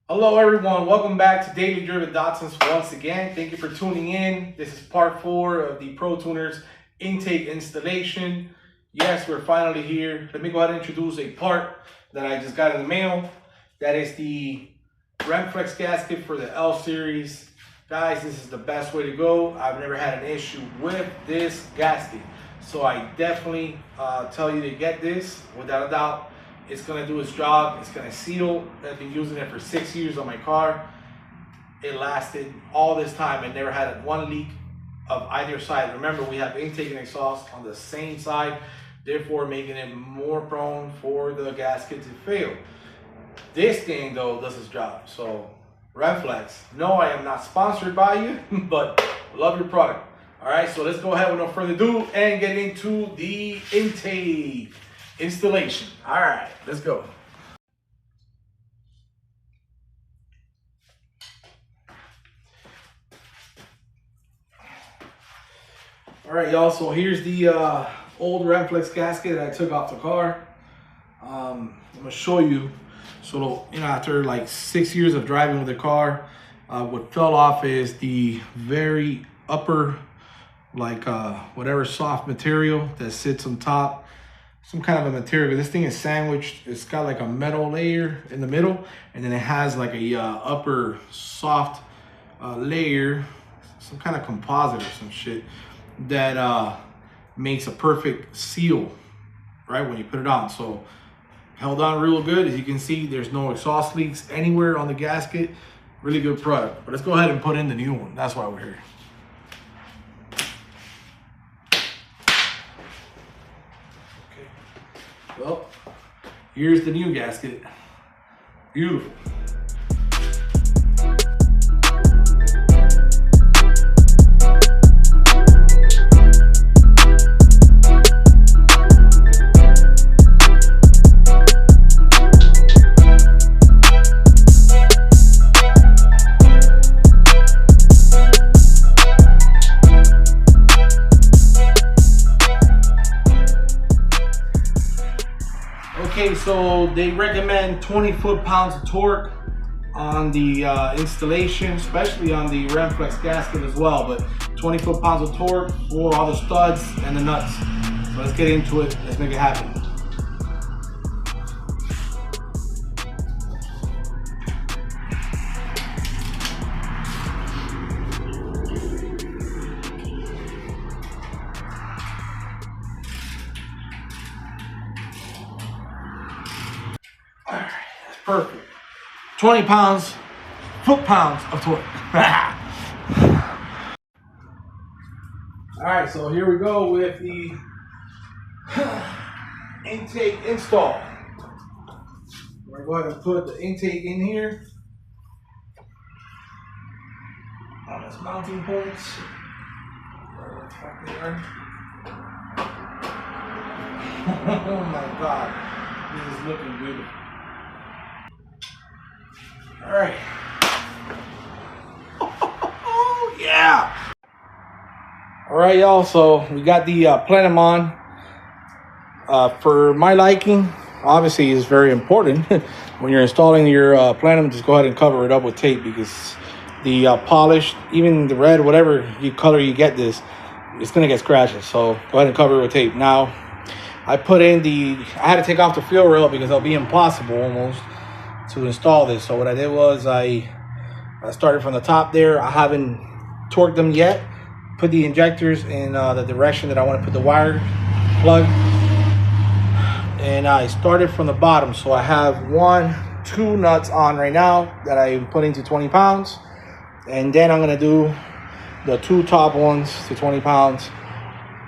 Hello everyone, welcome back to Daily Driven Dotsons once again. Thank you for tuning in. This is part 4 of the protunerz intake installation. Yes, we're finally here. Let me go ahead and introduce a part that I just got in the mail. That is the remflex gasket for the L series. Guys, this is the best way to go. I've never had an issue with this gasket. So I definitely tell you to get this without a doubt. It's gonna do its job. It's gonna seal. I've been using it for 6 years on my car. It lasted all this time. I never had one leak of either side. Remember, we have intake and exhaust on the same side, therefore making it more prone for the gasket to fail. This thing though does its job. So remflex, no, I am not sponsored by you, but love your product. All right, so let's go ahead with no further ado and get into the intake installation. All right, let's go. All right, y'all, so here's the old remflex gasket that I took off the car. I'm gonna show you. So, after like 6 years of driving with the car, what fell off is the very upper, like whatever soft material that sits on top. Some kind of a material. This thing is sandwiched. It's got like a metal layer in the middle, and then it has like a upper soft layer, some kind of composite or some shit that makes a perfect seal, right, when you put it on. So held on real good. As you can see, there's no exhaust leaks anywhere on the gasket. Really good product. But let's go ahead and put in the new one. That's why we're here. Well, here's the new gasket. Beautiful. Okay, so they recommend 20 foot-pounds of torque on the installation, especially on the remflex gasket as well, but 20 foot-pounds of torque for all the studs and the nuts. So let's get into it. Let's make it happen. All right, that's perfect. 20 foot-pounds of torque. All right, so here we go with the intake install. We're going to go ahead and put the intake in here on its mounting points. Where the fuck they are. Oh my God, this is looking beautiful. All right. Oh yeah. All right, y'all. So we got the plenum on. For my liking, obviously, is very important when you're installing your plenum. Just go ahead and cover it up with tape, because the polished, even the red, whatever color you get this, it's gonna get scratches. So go ahead and cover it with tape. Now, I put in I had to take off the fuel rail because it'll be impossible almost to install this. So what I did was I started from the top there. I haven't torqued them yet. Put the injectors in the direction that I want to put the wire plug. And I started from the bottom. So I have 2 nuts on right now that I'm putting to 20 pounds. And then I'm going to do the 2 top ones to 20 pounds.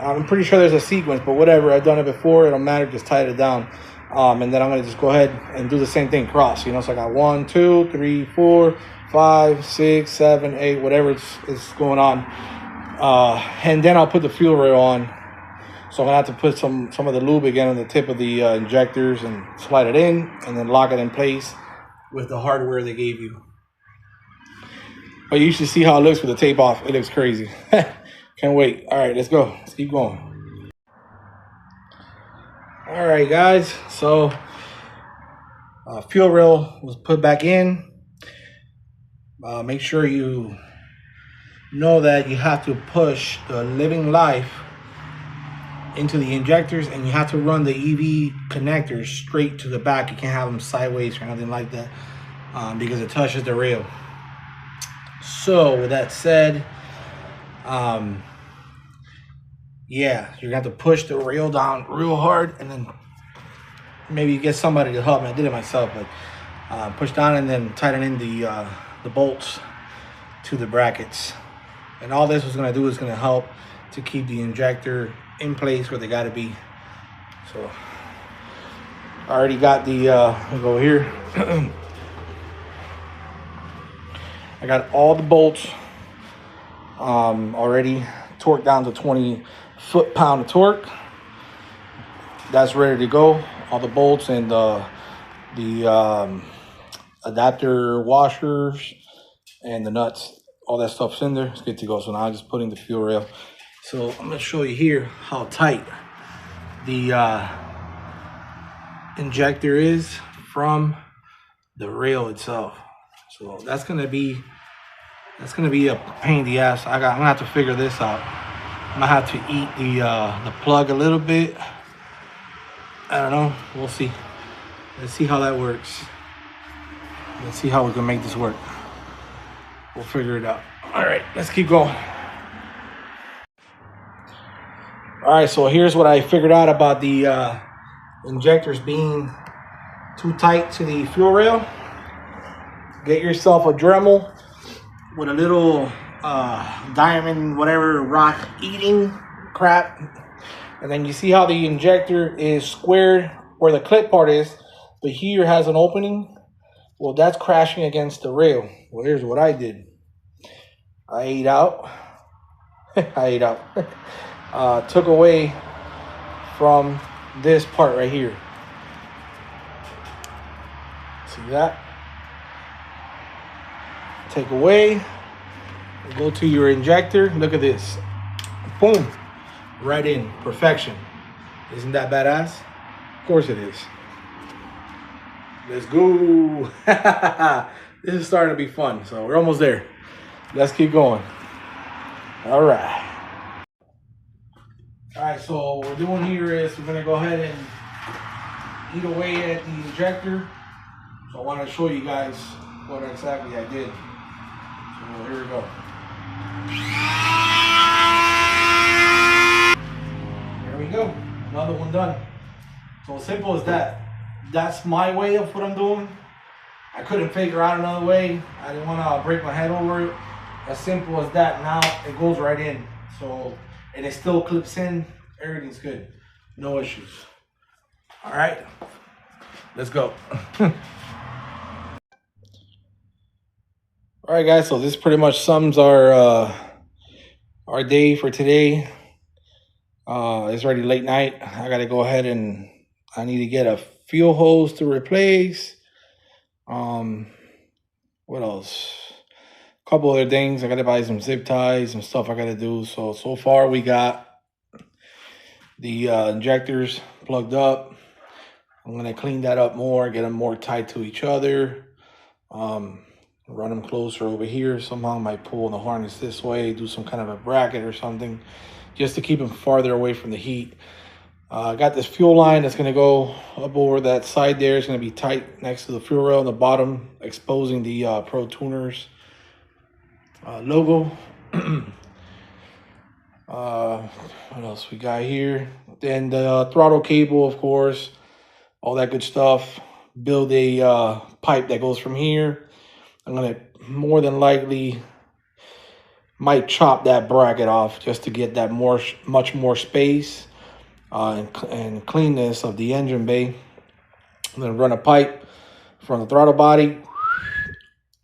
I'm pretty sure there's a sequence, but whatever. I've done it before. It don't matter. Just tighten it down. And then I'm going to just go ahead and do the same thing cross. So I got 1, 2, 3, 4, 5, 6, 7, 8, whatever is going on. And then I'll put the fuel rail on. So I'm going to have to put some of the lube again on the tip of the injectors and slide it in, and then lock it in place with the hardware they gave you. But you should see how it looks with the tape off. It looks crazy. Can't wait. All right, let's go. Let's keep going. All right, guys. So fuel rail was put back in. Make sure you know that you have to push the living life into the injectors, and you have to run the EV connectors straight to the back. You can't have them sideways or anything like that, because it touches the rail. So with that said, yeah, you're gonna have to push the rail down real hard, and then maybe get somebody to help me. I did it myself, but push down and then tighten in the bolts to the brackets. And all this was gonna do is gonna help to keep the injector in place where they gotta be. So I already got the, I'll go here. I got all the bolts already torqued down to 20 foot-pound of torque. That's ready to go. All the bolts and the adapter washers and the nuts, all that stuff's in there. It's good to go. So now I'm just putting the fuel rail. So I'm gonna show you here how tight the injector is from the rail itself. So that's gonna be a pain in the ass. I'm gonna have to figure this out. I'm gonna have to eat the plug a little bit. I don't know. We'll see. Let's see how that works. Let's see how we can make this work. We'll figure it out. All right, let's keep going. All right, so here's what I figured out about the injectors being too tight to the fuel rail. Get yourself a Dremel with a little diamond, whatever, rock eating crap. And then you see how the injector is squared where the clip part is, but here has an opening. Well, that's crashing against the rail. Well, here's what I did. I ate out. I ate out. Took away from this part right here. See that? Take away. Go to your injector. Look at this. Boom. Right in. Perfection. Isn't that badass? Of course it is. Let's go. This is starting to be fun. So we're almost there. Let's keep going. All right. All right, so what we're doing here is we're gonna go ahead and eat away at the injector. So I want to show you guys what exactly I did. So here we go. There we go. Another one done. So simple as that. That's my way of what I'm doing. I couldn't figure out another way. I didn't want to break my head over it. As simple as that. Now it goes right in. So, and it still clips in. Everything's good. No issues. All right. Let's go. All right, guys. So this pretty much sums our day for today. It's already late night. I got to go ahead and I need to get a fuel hose to replace. What else? A couple other things. I got to buy some zip ties and stuff I got to do. So far we got the injectors plugged up. I'm going to clean that up more, get them more tied to each other. Run them closer over here. Somehow I might pull the harness this way, do some kind of a bracket or something, just to keep them farther away from the heat. I got this fuel line that's going to go up over that side there. It's going to be tight next to the fuel rail on the bottom, exposing the protunerz logo. What else we got here? Then the throttle cable, of course, all that good stuff. Build a pipe that goes from here. I'm going to more than likely might chop that bracket off just to get that much more space and cleanness of the engine bay. I'm going to run a pipe from the throttle body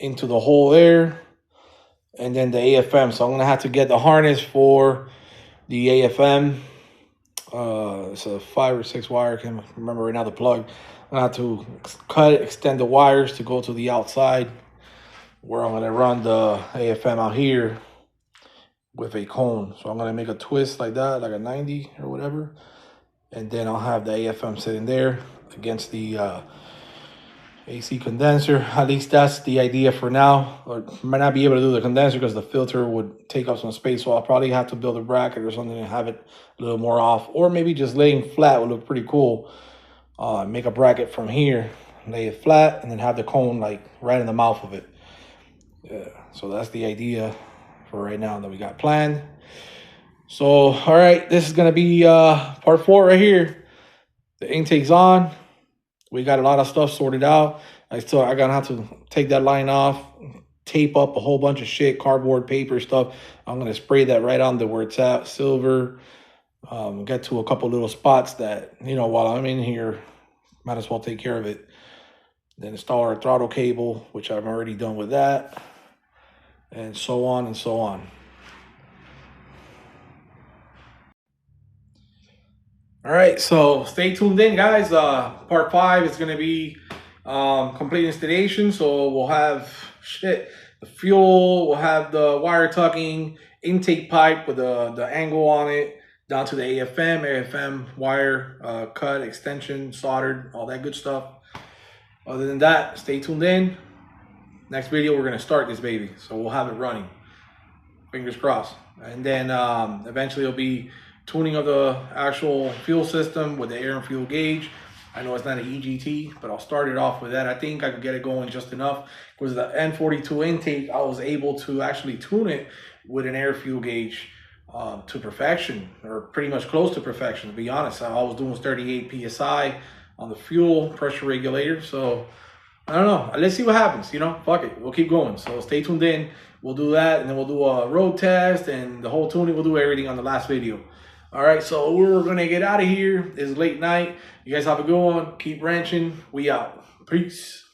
into the hole there, and then the AFM. So I'm going to have to get the harness for the AFM. It's a 5 or 6 wire. I can't remember right now the plug. I'm going to have to extend the wires to go to the outside, where I'm going to run the AFM out here with a cone. So I'm going to make a twist like that, like a 90 or whatever. And then I'll have the AFM sitting there against the AC condenser. At least that's the idea for now. Or might not be able to do the condenser because the filter would take up some space. So I'll probably have to build a bracket or something and have it a little more off. Or maybe just laying flat would look pretty cool. Make a bracket from here, lay it flat, and then have the cone like right in the mouth of it. Yeah, so that's the idea for right now that we got planned. So, all right, this is gonna be part 4 right here. The intake's on. We got a lot of stuff sorted out. I'm gonna have to take that line off, tape up a whole bunch of shit, cardboard, paper stuff. I'm gonna spray that right on where it's at, silver. Get to a couple little spots that, you know, while I'm in here, might as well take care of it. Then install our throttle cable, which I've already done with that, and so on and so on. All right, so stay tuned in, guys. Part 5 is going to be complete installation. So we'll have the fuel, we'll have the wire tucking, intake pipe with the angle on it, down to the AFM wire cut, extension, soldered, all that good stuff. Other than that, stay tuned in. Next video, we're going to start this baby. So we'll have it running. Fingers crossed. And then eventually it'll be tuning of the actual fuel system with the air and fuel gauge. I know it's not an EGT, but I'll start it off with that. I think I could get it going just enough because the N42 intake, I was able to actually tune it with an air fuel gauge to perfection, or pretty much close to perfection, to be honest. All I was doing was 38 PSI on the fuel pressure regulator. So I don't know. Let's see what happens. You know, fuck it. We'll keep going. So stay tuned in. We'll do that, and then we'll do a road test and the whole tuning. We'll do everything on the last video. All right, so we're going to get out of here. It's late night. You guys have a good one. Keep wrenching. We out. Peace.